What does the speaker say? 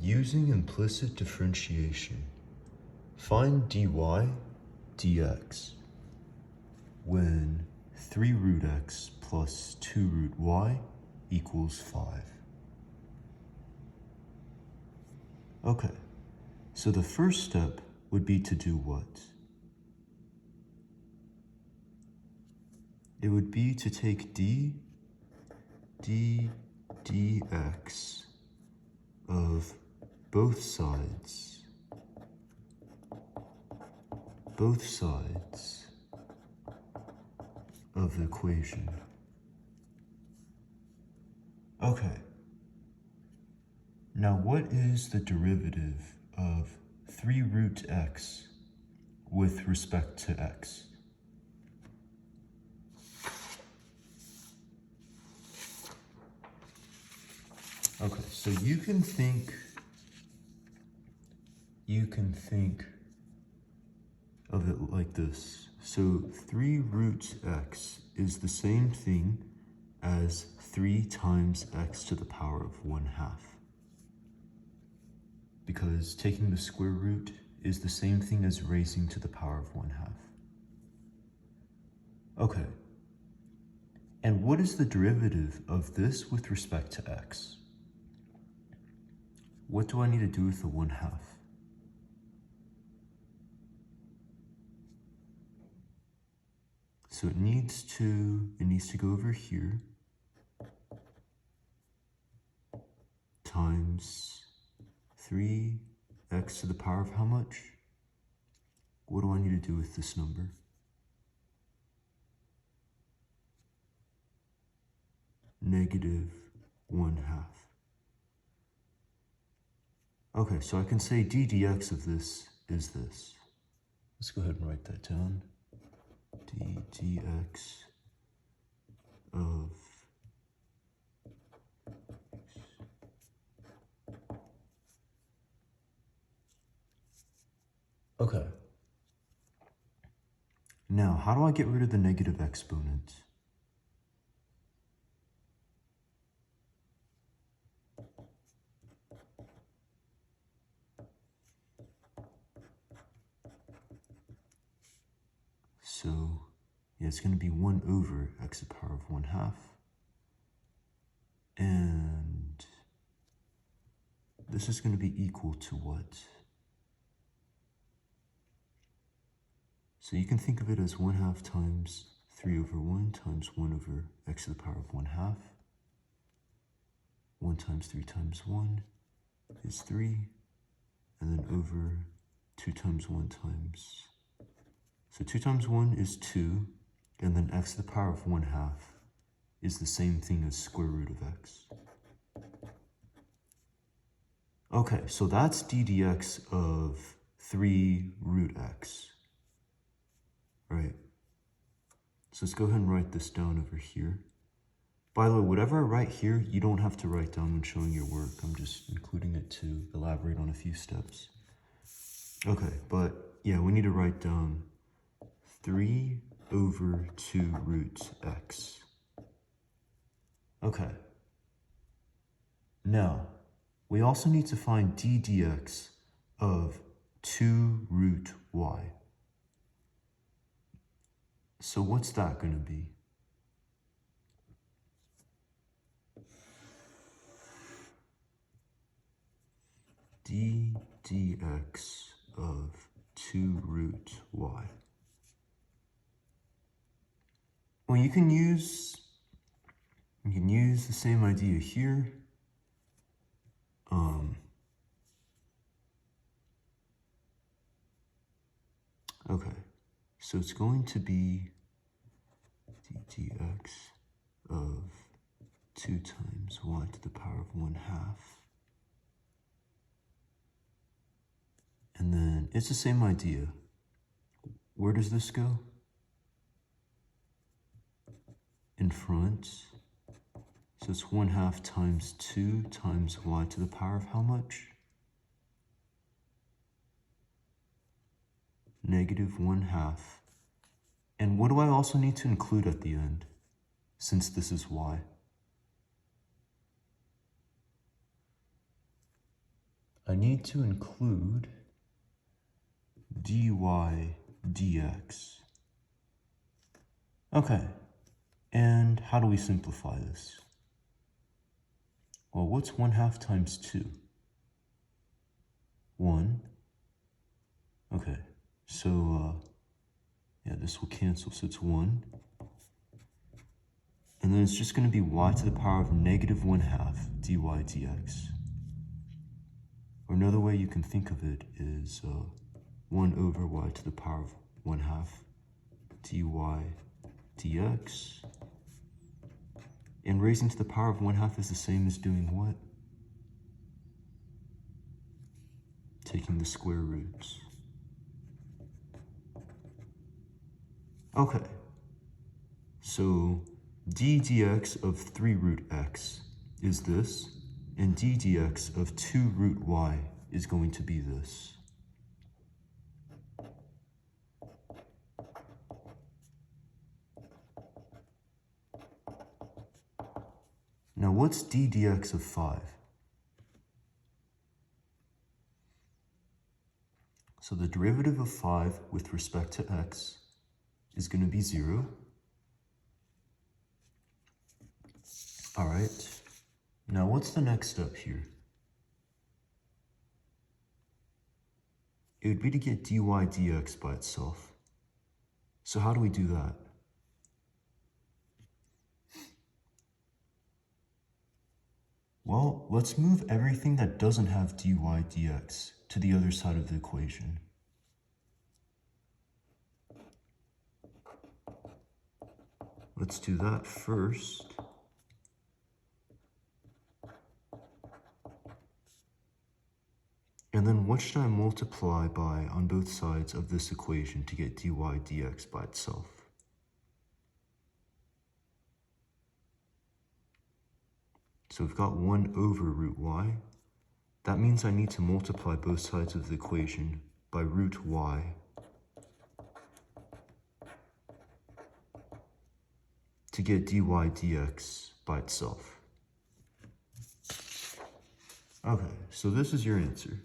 Using implicit differentiation, find dy dx when 3 root x plus 2 root y equals 5. Okay, so the first step would be to do what? It would be to take dx of both sides of the equation. Okay. Now what is the derivative of 3 root x with respect to x? Okay, so you can think of it like this. So 3 root x is the same thing as 3 times x to the power of 1/2. Because taking the square root is the same thing as raising to the power of 1/2. Okay. And what is the derivative of this with respect to x? What do I need to do with the 1/2? So it needs to go over here times 3x to the power of how much? What do I need to do with this number? Negative 1/2. Okay, so I can say d dx of this is this. Let's go ahead and write that down. D dx of okay. Now, how do I get rid of the negative exponent? So, yeah, it's going to be 1 over x to the power of 1/2. And this is going to be equal to what? So you can think of it as 1/2 times 3 over 1 times 1 over x to the power of 1/2. 1 times 3 times 1 is 3. And then over 2 times 1 times... So 2 times 1 is 2. And then x to the power of 1/2 is the same thing as square root of x. Okay, so that's d dx of 3 root x. Right. So let's go ahead and write this down over here. By the way, whatever I write here, you don't have to write down when showing your work. I'm just including it to elaborate on a few steps. Okay, but yeah, we need to write down 3 over 2 root x. Okay. Now, we also need to find d dx of 2 root y. So what's that going to be? D dx of 2 root y. Well, you can use the same idea here. Okay, so it's going to be d dx of 2 times y to the power of 1/2. And then it's the same idea. Where does this go? In front. So it's 1/2 times 2 times y to the power of how much? Negative 1/2. And what do I also need to include at the end, since this is y? I need to include dy dx. Okay, and how do we simplify this? Well, what's 1/2 times 2? 1. Okay, so, yeah, this will cancel, so it's 1. And then it's just going to be y to the power of negative 1/2 dy dx. Or another way you can think of it is 1 over y to the power of 1/2 dy dx. And raising to the power of 1/2 is the same as doing what? Taking the square roots. Okay, so d dx of 3 root x is this, and d dx of 2 root y is going to be this. Now what's d dx of 5? So the derivative of 5 with respect to x is going to be 0. All right, now what's the next step here? It would be to get dy dx by itself. So how do we do that? Well, let's move everything that doesn't have dy dx to the other side of the equation. Let's do that first. And then what should I multiply by on both sides of this equation to get dy dx by itself? So we've got 1 over root y. That means I need to multiply both sides of the equation by root y to get dy dx by itself. Okay, so this is your answer.